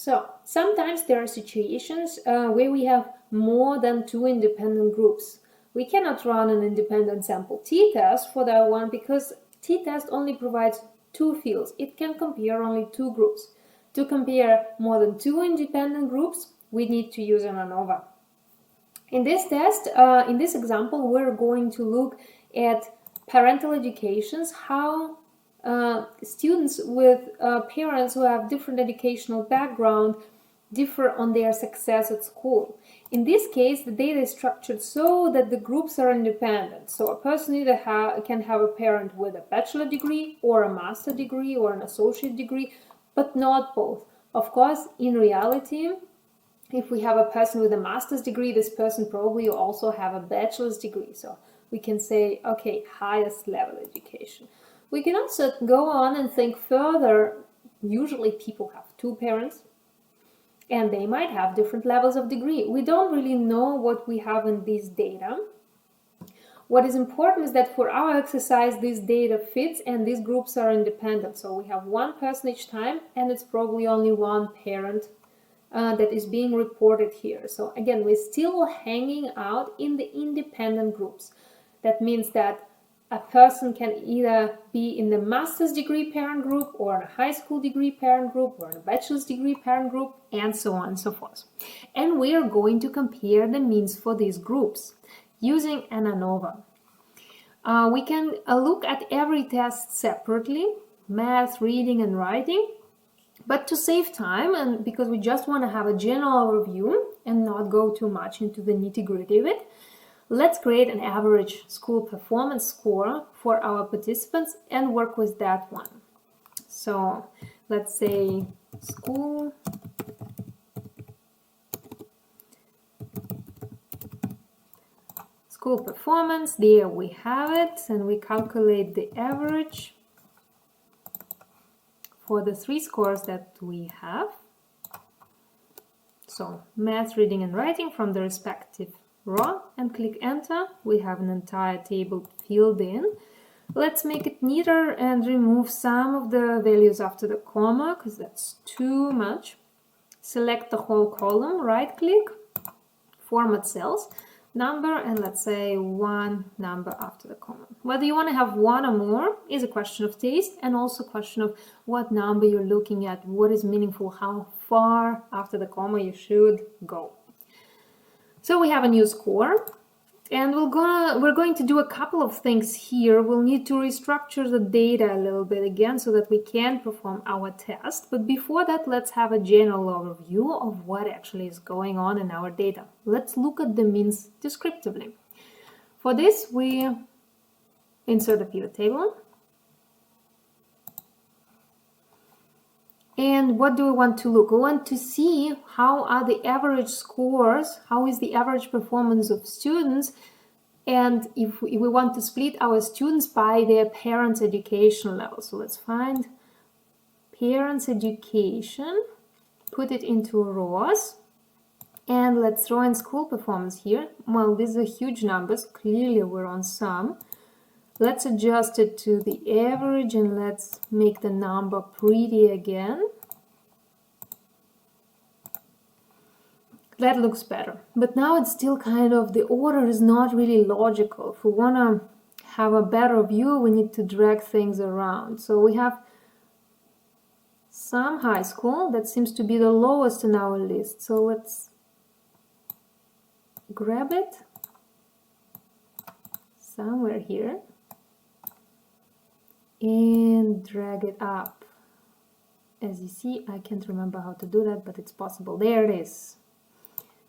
So sometimes there are situations where we have more than 2 independent groups. We cannot run an independent sample t-test for that one because t-test only provides 2 fields. It can compare only 2 groups. To compare more than 2 independent groups, we need to use an ANOVA. In this test, in this example, we're going to look at parental educations, how students with parents who have different educational background differ on their success at school. In this case, the data is structured so that the groups are independent. So a person either can have a parent with a bachelor degree or a master degree or an associate degree, but not both. Of course, in reality, if we have a person with a master's degree, this person probably also have a bachelor's degree. So we can say, okay, highest level education. We can also go on and think further. Usually people have 2 parents and they might have different levels of degree. We don't really know what we have in these data. What is important is that for our exercise, this data fits and these groups are independent. So we have 1 person each time and it's probably only 1 parent that is being reported here. So again, we're still hanging out in the independent groups. That means that a person can either be in the master's degree parent group or in a high school degree parent group or in a bachelor's degree parent group, and so on and so forth. And we are going to compare the means for these groups using an ANOVA. We can look at every test separately, math, reading and writing, but to save time and because we just want to have a general overview and not go too much into the nitty-gritty of it, let's create an average school performance score for our participants and work with that one. So let's say school performance. There we have it, and we calculate the average for the 3 scores that we have. So math, reading and writing from the respective row, and click enter. We have an entire table filled in. Let's make it neater and remove some of the values after the comma because that's too much. Select the whole column, right click, format cells, number, and let's say 1 number after the comma. Whether you want to have 1 or more is a question of taste and also a question of what number you're looking at, what is meaningful, how far after the comma you should go. So we have a new score, and we're going to do a couple of things here. We'll need to restructure the data a little bit again so that we can perform our test. But before that, let's have a general overview of what actually is going on in our data. Let's look at the means descriptively. For this, we insert a pivot table. And what do we want to look? We want to see how are the average scores, how is the average performance of students, and if we want to split our students by their parents' education level. So let's find parents' education, put it into rows, and let's throw in school performance here. Well, these are huge numbers, clearly we're on some. Let's adjust it to the average and let's make the number pretty again. That looks better. But now it's still kind of, the order is not really logical. If we want to have a better view, we need to drag things around. So we have some high school, that seems to be the lowest in our list. So let's grab it somewhere here and drag it up. As you see, I can't remember how to do that, but it's possible. There it is.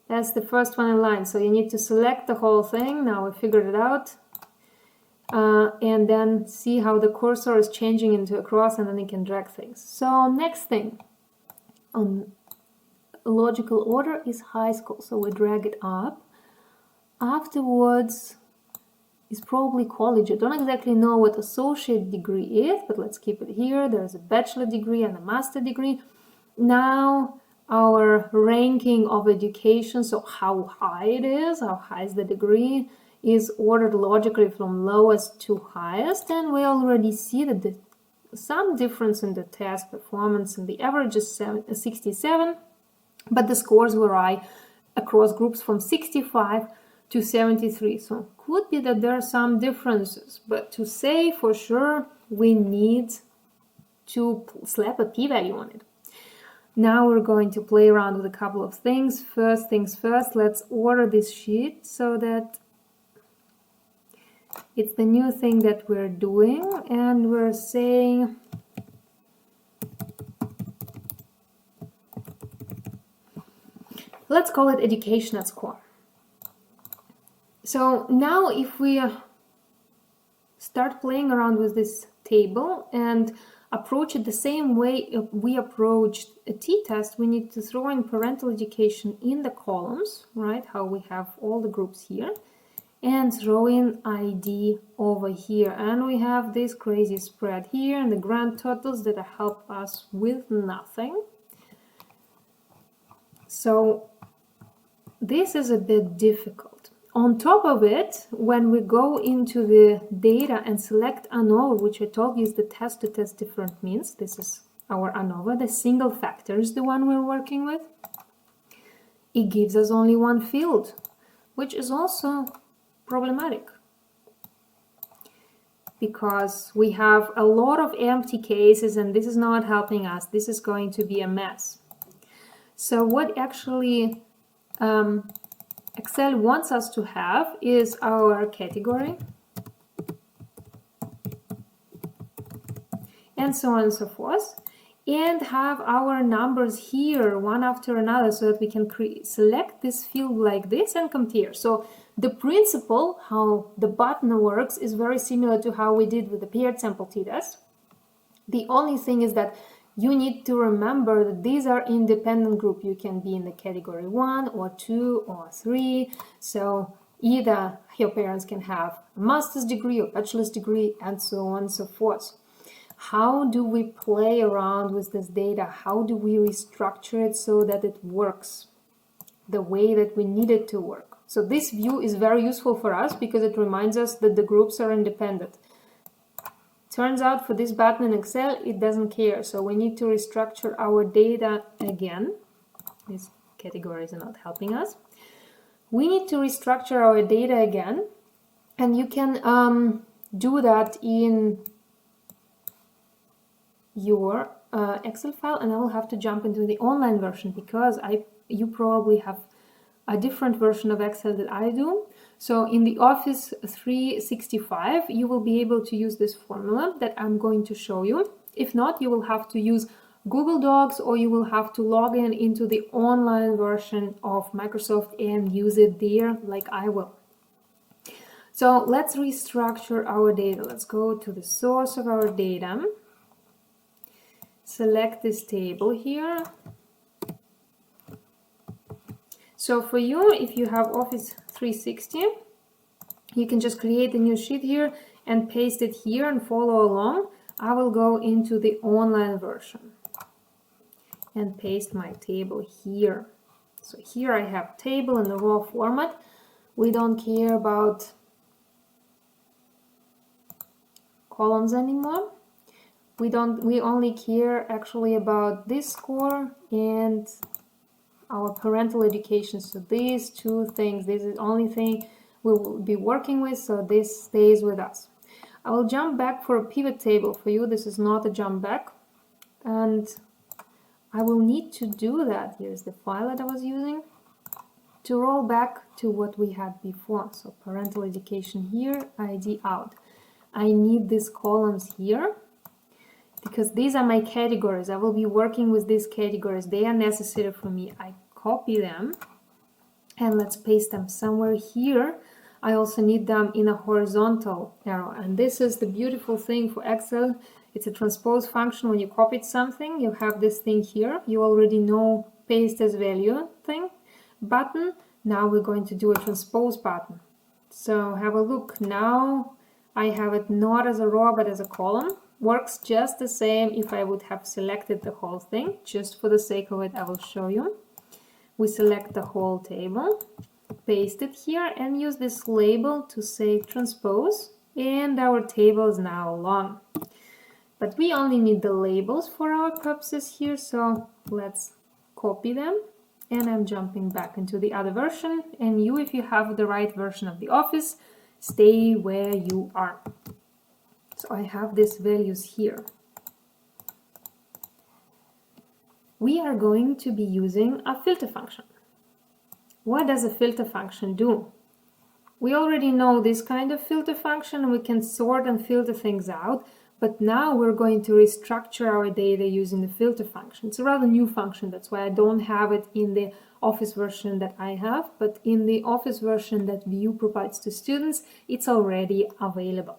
That's the first one in line. So you need to select the whole thing. Now we figured it out. And then see how the cursor is changing into a cross, and then you can drag things. So next thing on logical order is high school. So we drag it up. Afterwards is probably college. I don't exactly know what associate degree is, but let's keep it here. There's a bachelor degree and a master degree. Now our ranking of education, so how high it is, how high is the degree, is ordered logically from lowest to highest, and we already see that the some difference in the test performance, and the average is 67, but the scores vary across groups from 65 to 73. So could be that there are some differences, but to say for sure, we need to slap a p-value on it. Now we're going to play around with a couple of things. First things first, let's order this sheet so that it's the new thing that we're doing, and we're saying let's call it educational score. So now if we start playing around with this table and approach it the same way we approached a t-test, we need to throw in parental education in the columns, right? How we have all the groups here, and throw in ID over here. And we have this crazy spread here and the grand totals that help us with nothing. So this is a bit difficult. On top of it, when we go into the data and select ANOVA, which I told you is the test-to-test different means, this is our ANOVA, the single factor is the one we're working with, it gives us only one field, which is also problematic because we have a lot of empty cases and this is not helping us. This is going to be a mess. So what actually Excel wants us to have is our category and so on and so forth, and have our numbers here one after another so that we can select this field like this and compare. So the principle, how the button works, is very similar to how we did with the paired sample t-test. The only thing is that you need to remember that these are independent group. You can be in the category 1 or 2 or 3. So either your parents can have a master's degree or bachelor's degree and so on and so forth. How do we play around with this data? How do we restructure it so that it works the way that we need it to work? So this view is very useful for us because it reminds us that the groups are independent. Turns out for this button in Excel, it doesn't care. So we need to restructure our data again. These categories are not helping us. We need to restructure our data again. And you can do that in your Excel file. And I will have to jump into the online version because you probably have a different version of Excel that I do. So in the Office 365, you will be able to use this formula that I'm going to show you. If not, you will have to use Google Docs or you will have to log in into the online version of Microsoft and use it there like I will. So let's restructure our data. Let's go to the source of our data. Select this table here. So for you, if you have Office 360, you can just create a new sheet here and paste it here and follow along. I will go into the online version and paste my table here. So here I have table in the raw format. We don't care about columns anymore. We only care actually about this score and our parental education. So these two things, this is the only thing we will be working with, so this stays with us. I will jump back for a pivot table for you. This is not a jump back, and I will need to do that. Here's the file that I was using to roll back to what we had before. So parental education here, ID out. I need these columns here because these are my categories. I will be working with these categories. They are necessary for me. I copy them and let's paste them somewhere here. I also need them in a horizontal arrow. And this is the beautiful thing for Excel. It's a transpose function. When you copied something, you have this thing here. You already know paste as value thing button. Now we're going to do a transpose button. So have a look. Now I have it not as a row but as a column. Works just the same if I would have selected the whole thing. Just for the sake of it, I will show you. We select the whole table, paste it here, and use this label to say transpose, and our table is now long. But we only need the labels for our purposes here, so let's copy them. And I'm jumping back into the other version. And you, if you have the right version of the Office, stay where you are. So I have these values here. We are going to be using a filter function. What does a filter function do? We already know this kind of filter function. We can sort and filter things out, but now we're going to restructure our data using the filter function. It's a rather new function, that's why I don't have it in the Office version that I have, but in the Office version that View provides to students, it's already available.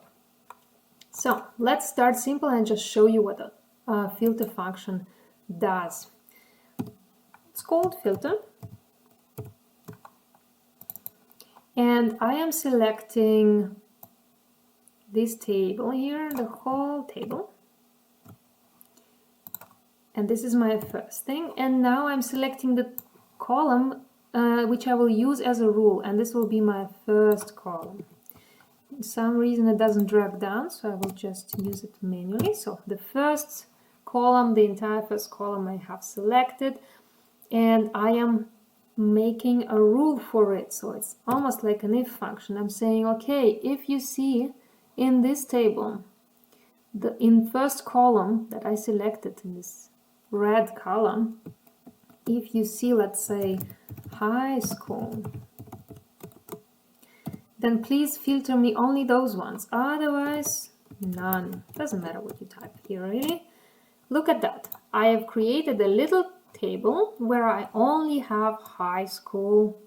So let's start simple and just show you what a filter function does. It's called filter. And I am selecting this table here, the whole table. And this is my first thing. And now I'm selecting the column which I will use as a rule. And this will be my first column. For some reason it doesn't drag down, so I will just use it manually. So the first column, the entire first column I have selected. And I am making a rule for it, so it's almost like an if function. I'm saying, okay, if you see in this table, in first column that I selected, in this red column, if you see, let's say, high school, then please filter me only those ones, otherwise none. Doesn't matter what you type here, really. Look at that. I have created a little table where I only have high school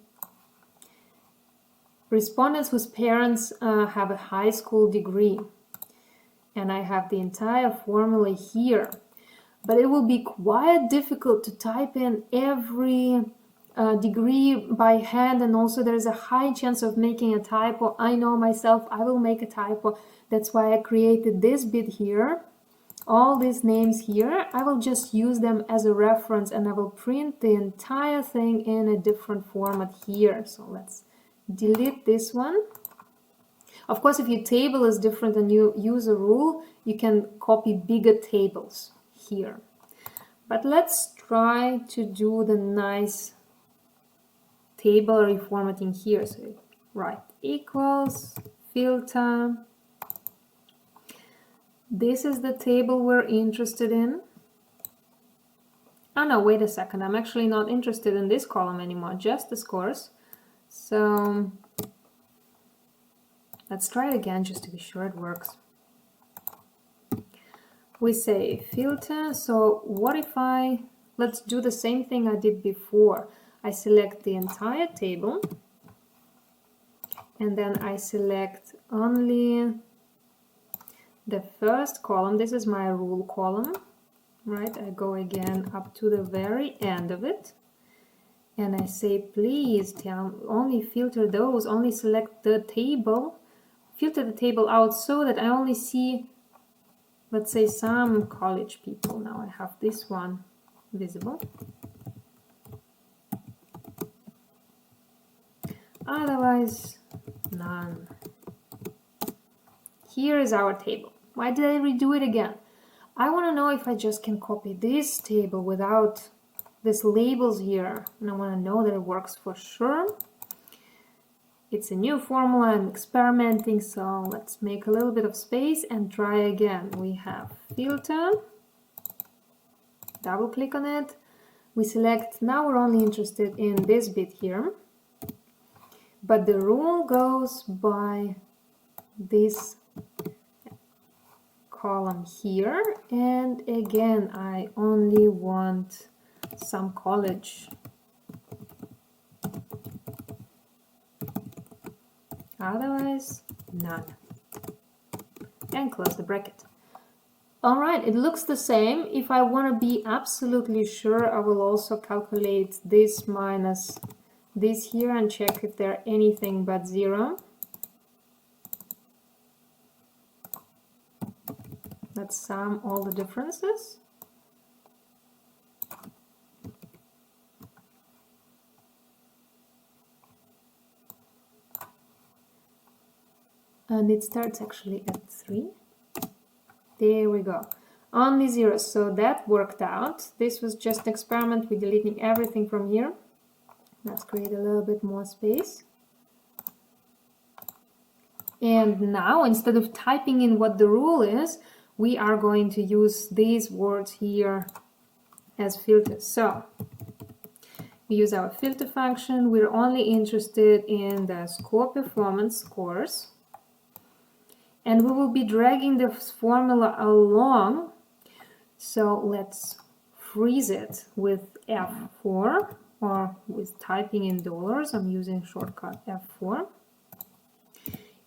respondents whose parents have a high school degree, and I have the entire formula here. But it will be quite difficult to type in every degree by hand, and also there's a high chance of making a typo. I know myself, I will make a typo. That's why I created this bit here. All these names here, I will just use them as a reference, and I will print the entire thing in a different format here. So let's delete this one. Of course, if your table is different and you use a rule, you can copy bigger tables here. But let's try to do the nice table reformatting here. So right equals filter. This is the table we're interested in. Oh no, wait a second. I'm actually not interested in this column anymore, just the scores. So let's try it again just to be sure it works. We say filter. So what if let's do the same thing I did before. I select the entire table and then I select only the first column. This is my rule column, right? I go again up to the very end of it and I say, please only filter those, only select the table, filter the table out so that I only see, let's say, some college people. Now I have this one visible. Otherwise, none. Here is our table. Why did I redo it again? I want to know if I just can copy this table without these labels here. And I want to know that it works for sure. It's a new formula, I'm experimenting, so let's make a little bit of space and try again. We have filter, double click on it. We select, now we're only interested in this bit here. But the rule goes by this column here, and again I only want some college. Otherwise, none. And close the bracket. Alright, it looks the same. If I want to be absolutely sure, I will also calculate this minus this here and check if they're anything but 0. Let's sum all the differences. And it starts actually at 3. There we go. Only zeros, so that worked out. This was just an experiment with deleting everything from here. Let's create a little bit more space. And now, instead of typing in what the rule is, we are going to use these words here as filters. So we use our filter function. We're only interested in the score performance scores. And we will be dragging this formula along. So let's freeze it with F4 or with typing in dollars. I'm using shortcut F4.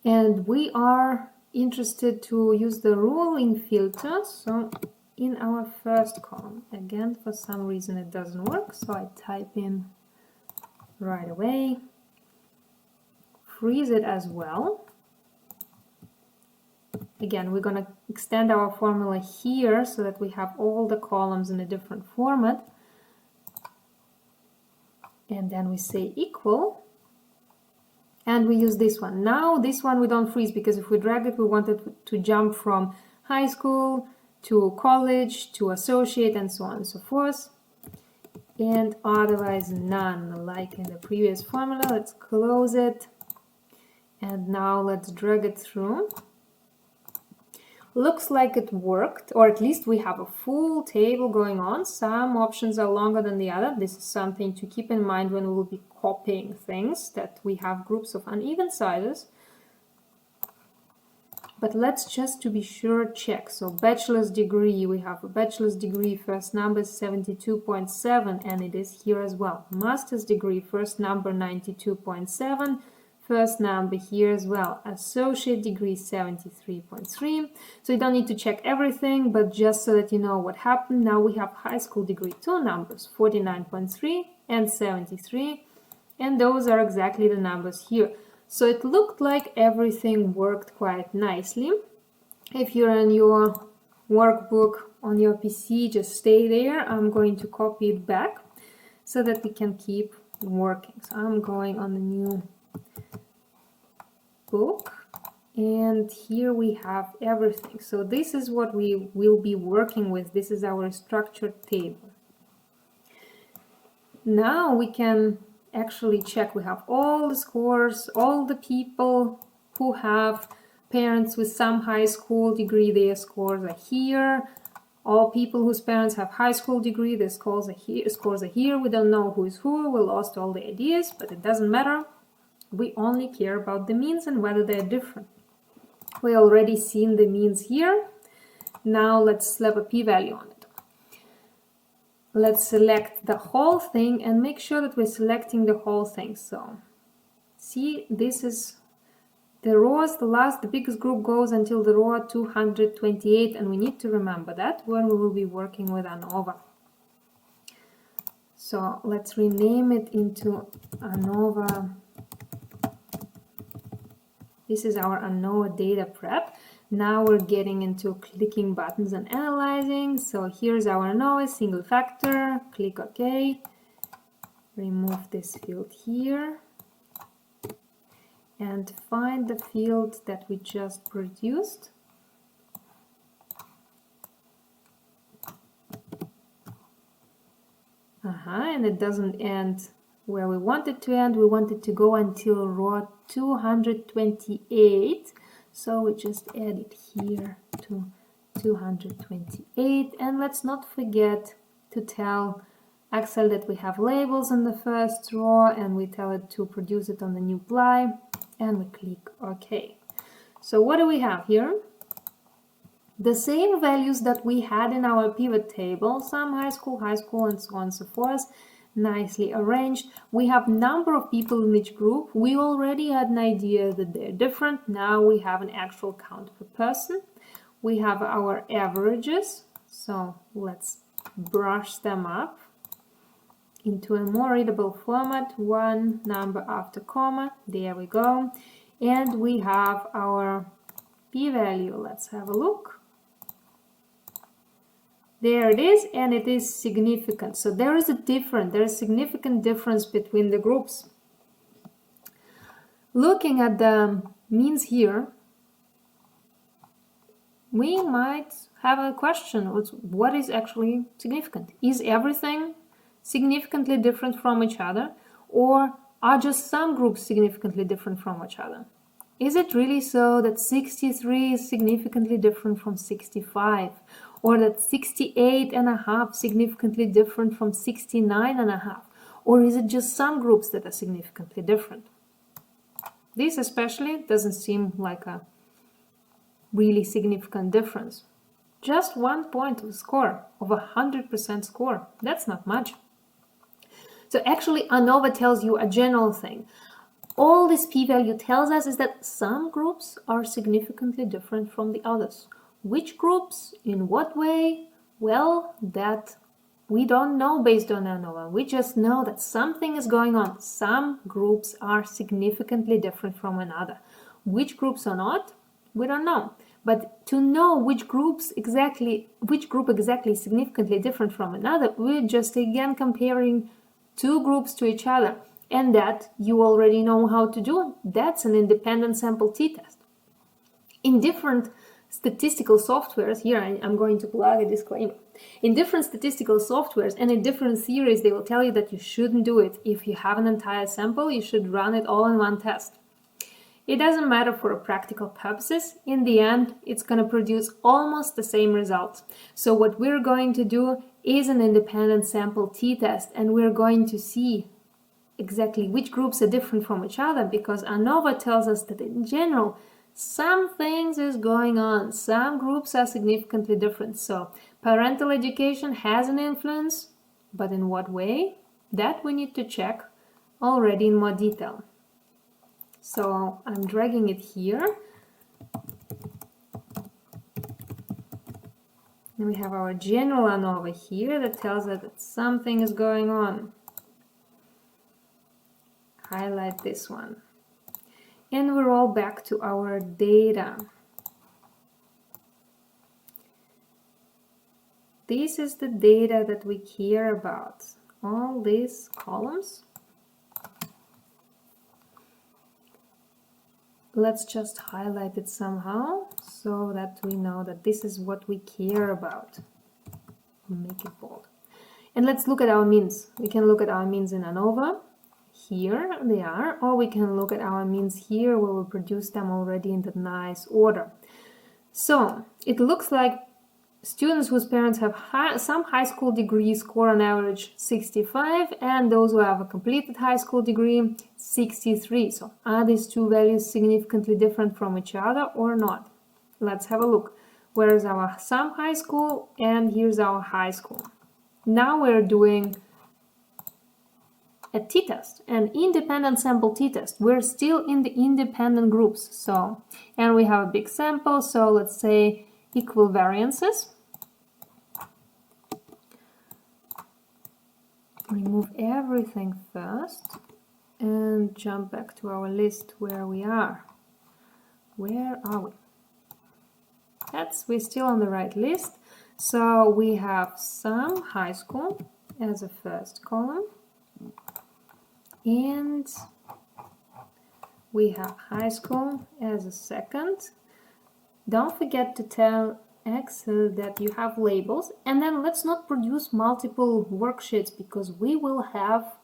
And we are interested to use the rule in filters. So in our first column, again, for some reason it doesn't work. So I type in right away, freeze it as well. Again, we're going to extend our formula here so that we have all the columns in a different format. And then we say equal. And we use this one. Now this one we don't freeze, because if we drag it, we want it to jump from high school to college to associate and so on and so forth. And otherwise none, like in the previous formula. Let's close it. And now let's drag it through. Looks like it worked, or at least we have a full table going on. Some options are longer than the other. This is something to keep in mind when we will be copying things, that we have groups of uneven sizes. But let's just to be sure check. So bachelor's degree, we have a bachelor's degree, first number is 72.7, and it is here as well. Master's degree, first number 92.7. First number here as well. Associate degree 73.3. So you don't need to check everything, but just so that you know what happened. Now we have high school degree, two numbers, 49.3 and 73. And those are exactly the numbers here. So it looked like everything worked quite nicely. If you're in your workbook on your PC, just stay there. I'm going to copy it back so that we can keep working. So I'm going on the new book, and here we have everything. So this is what we will be working with. This is our structured table. Now we can actually check. We have all the scores, all the people who have parents with some high school degree, their scores are here. All people whose parents have high school degree, their scores are here. We don't know who is who. We lost all the ideas, but it doesn't matter. We only care about the means and whether they're different. We already seen the means here. Now let's slap a p-value on it. Let's select the whole thing and make sure that we're selecting the whole thing. So see, this is the rows, the biggest group goes until the row 228, and we need to remember that when we will be working with ANOVA. So let's rename it into ANOVA. This is our ANOVA data prep. Now we're getting into clicking buttons and analyzing. So here's our ANOVA single factor. Click OK. Remove this field here. And find the field that we just produced. And it doesn't end where we want it to end. We want it to go until row 228. So we just add it here to 228. And let's not forget to tell Excel that we have labels in the first row, and we tell it to produce it on the new ply, and we click OK. So what do we have here? The same values that we had in our pivot table, some high school, and so on and so forth, nicely arranged. We have number of people in each group. We already had an idea that they're different. Now we have an actual count per person. We have our averages. So let's brush them up into a more readable format. One number after comma. There we go. And we have our p-value. Let's have a look. There it is, and it is significant. So there is a significant difference between the groups. Looking at the means here, we might have a question: what is actually significant? Is everything significantly different from each other, or are just some groups significantly different from each other? Is it really so that 63 is significantly different from 65, or that 68.5 significantly different from 69.5, or is it just some groups that are significantly different? This especially doesn't seem like a really significant difference. Just 1 point of score, of 100% score. That's not much. So actually ANOVA tells you a general thing. All this p-value tells us is that some groups are significantly different from the others. Which groups? In what way? Well, that we don't know based on ANOVA. We just know that something is going on. Some groups are significantly different from another. Which groups are not? We don't know. But to know which group exactly is significantly different from another, we're just again comparing two groups to each other. And that you already know how to do. That's an independent sample t-test. In different statistical softwares, here I'm going to plug a disclaimer. In different statistical softwares and in different theories, they will tell you that you shouldn't do it. If you have an entire sample, you should run it all in one test. It doesn't matter for practical purposes. In the end, it's going to produce almost the same results. So what we're going to do is an independent sample t-test, and we're going to see exactly which groups are different from each other, because ANOVA tells us that in general some things is going on, some groups are significantly different. So parental education has an influence, but in what way? That we need to check already in more detail. So I'm dragging it here, and we have our general ANOVA here that tells us that something is going on. Highlight this one. And we're all back to our data. This is the data that we care about. All these columns. Let's just highlight it somehow so that we know that this is what we care about. Make it bold. And let's look at our means. We can look at our means in ANOVA. Here they are, or we can look at our means here where we produce them already in that nice order. So it looks like students whose parents have some high school degree score on average 65, and those who have a completed high school degree 63. So are these two values significantly different from each other or not? Let's have a look. Where is our some high school, and here's our high school. Now we're doing a t-test, an independent sample t-test. We're still in the independent groups. So, and we have a big sample, so let's say equal variances. Remove everything first and jump back to our list where we are. Where are we? We're still on the right list. So we have some high school as a first column. And we have high school as a second. Don't forget to tell Excel that you have labels, and then let's not produce multiple worksheets because we will have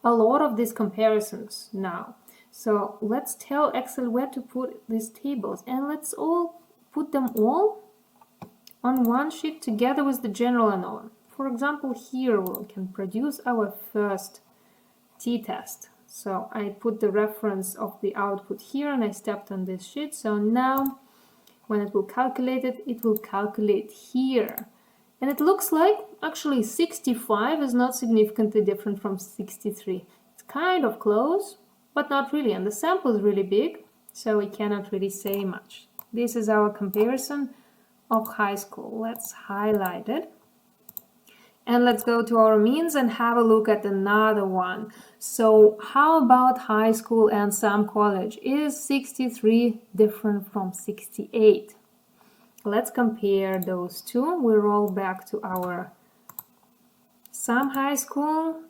a lot of these comparisons now. So let's tell Excel where to put these tables, and let's all put them all on one sheet together with the general ANOVA. For example, here we can produce our first t-test. So I put the reference of the output here and I stepped on this sheet. So now when it will calculate it, it will calculate here. And it looks like actually 65 is not significantly different from 63. It's kind of close, but not really. And the sample is really big, so we cannot really say much. This is our comparison of high school. Let's highlight it. And let's go to our means and have a look at another one. So how about high school and some college? Is 63 different from 68? Let's compare those two. We roll back to our some high school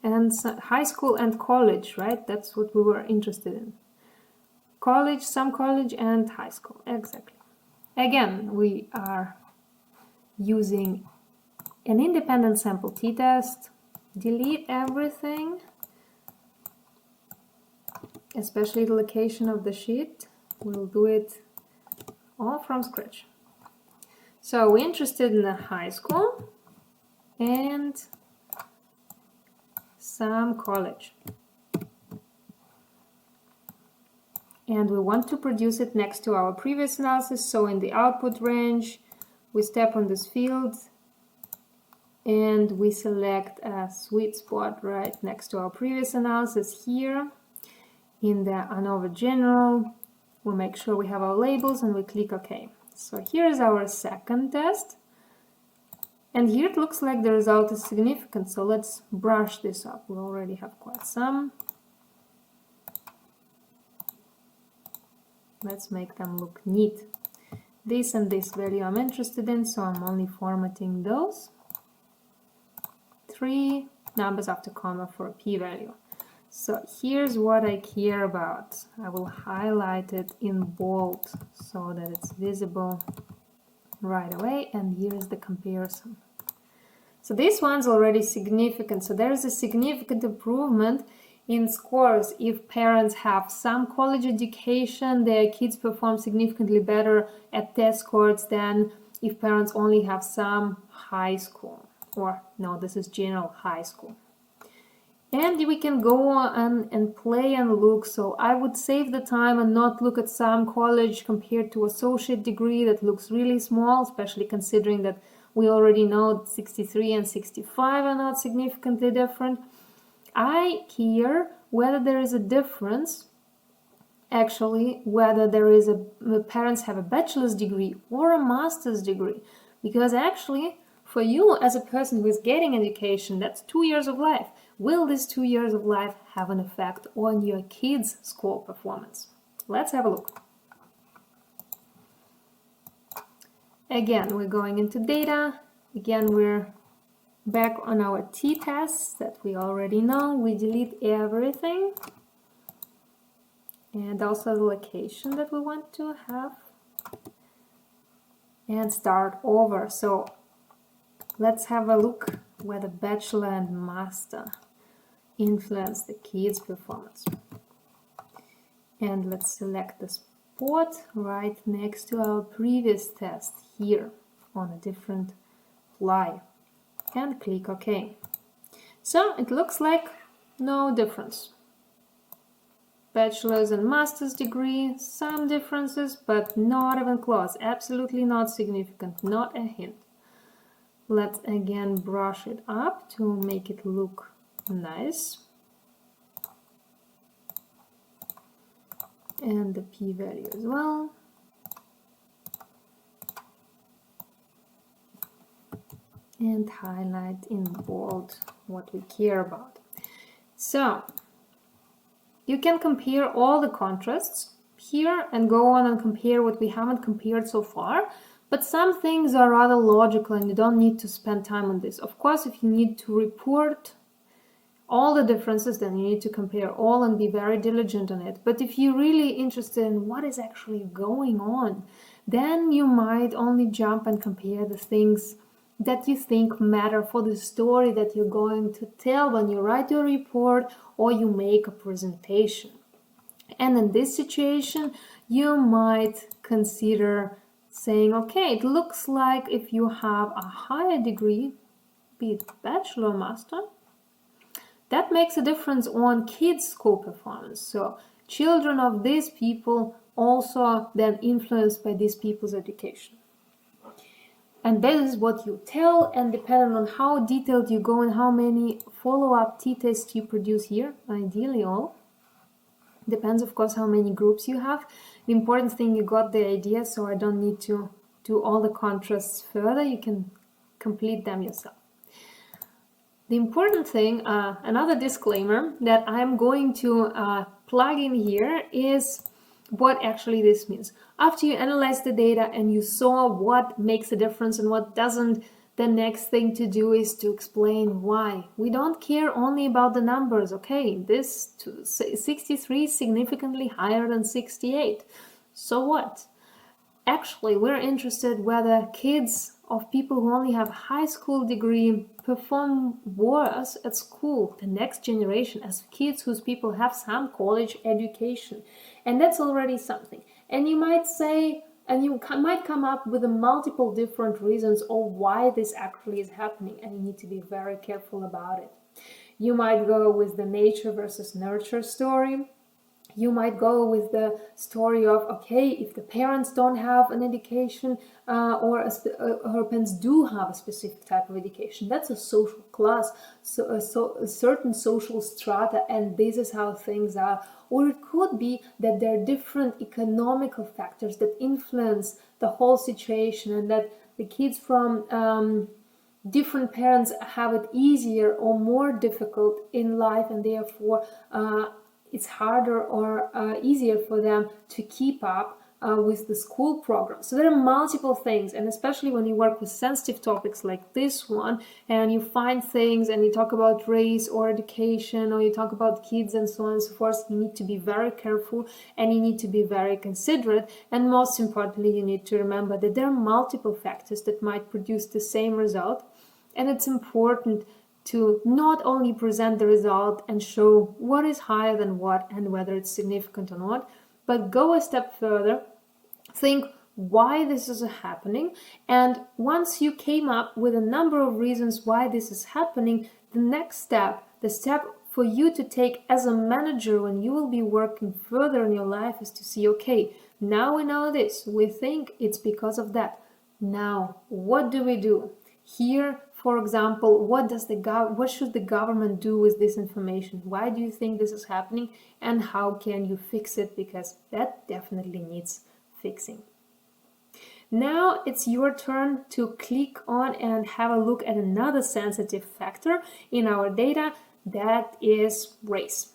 and college, right? That's what we were interested in. College, some college, and high school. Exactly. Again, we are using an independent sample t-test. Delete everything, especially the location of the sheet. We'll do it all from scratch. So we're interested in the high school and some college. And we want to produce it next to our previous analysis. So in the output range, we step on this field and we select a sweet spot right next to our previous analysis here. In the ANOVA general, we'll make sure we have our labels and we click OK. So here's our second test. And here it looks like the result is significant. So let's brush this up. We already have quite some. Let's make them look neat. This and this value I'm interested in, so I'm only formatting those. 3 numbers after comma for a p-value. So here's what I care about. I will highlight it in bold so that it's visible right away, and here's the comparison. So this one's already significant. So there is a significant improvement in scores. If parents have some college education, their kids perform significantly better at test scores than if parents only have some high school. Or no, this is general high school. And we can go on and play and look. So I would save the time and not look at some college compared to associate degree that looks really small, especially considering that we already know 63 and 65 are not significantly different. I care whether there is a difference, actually, whether the parents have a bachelor's degree or a master's degree. Because actually, for you as a person who is getting education, that's 2 years of life. Will these 2 years of life have an effect on your kids' school performance? Let's have a look. Again, we're going into data. Again, we're back on our t-tests that we already know. We delete everything. And also the location that we want to have. And start over. So let's have a look whether bachelor and master influence the kids' performance. And let's select the spot right next to our previous test here on a different fly. And click OK. So it looks like no difference. Bachelor's and master's degree, some differences, but not even close. Absolutely not significant, not a hint. Let's again brush it up to make it look nice. And the p-value as well. And highlight in bold what we care about. So you can compare all the contrasts here and go on and compare what we haven't compared so far, but some things are rather logical and you don't need to spend time on this. Of course, if you need to report all the differences, then you need to compare all and be very diligent on it. But if you're really interested in what is actually going on, then you might only jump and compare the things that you think matter for the story that you're going to tell when you write your report or you make a presentation. And in this situation, you might consider saying, okay, it looks like if you have a higher degree, be it bachelor or master, that makes a difference on kids' school performance. So children of these people also then influenced by these people's education. And that is what you tell, and depending on how detailed you go and how many follow-up t-tests you produce here, ideally all, depends of course how many groups you have. The important thing, you got the idea, so I don't need to do all the contrasts further, you can complete them yourself. The important thing, another disclaimer that I'm going to plug in here is what actually this means. After you analyze the data and you saw what makes a difference and what doesn't, the next thing to do is to explain why. We don't care only about the numbers, okay? This 63 is significantly higher than 68. So what? Actually, we're interested whether kids of people who only have a high school degree perform worse at school, the next generation, as kids whose people have some college education. And that's already something. And you might say, and you might come up with a multiple different reasons of why this actually is happening, and you need to be very careful about it. You might go with the nature versus nurture story. You might go with the story of, okay, if the parents don't have an education or her parents do have a specific type of education, that's a social class, so a certain social strata, and this is how things are. Or it could be that there are different economical factors that influence the whole situation, and that the kids from different parents have it easier or more difficult in life, and therefore it's harder or easier for them to keep up with the school program. So there are multiple things, and especially when you work with sensitive topics like this one, and you find things and you talk about race or education, or you talk about kids and so on and so forth, you need to be very careful and you need to be very considerate. And most importantly, you need to remember that there are multiple factors that might produce the same result, and it's important to not only present the result and show what is higher than what and whether it's significant or not, but go a step further, think why this is happening, and once you came up with a number of reasons why this is happening, the next step, the step for you to take as a manager when you will be working further in your life, is to see, okay, now we know this, we think it's because of that. Now, what do we do? Here, for example, what should the government do with this information? Why do you think this is happening, and how can you fix it? Because that definitely needs fixing. Now it's your turn to click on and have a look at another sensitive factor in our data, that is race.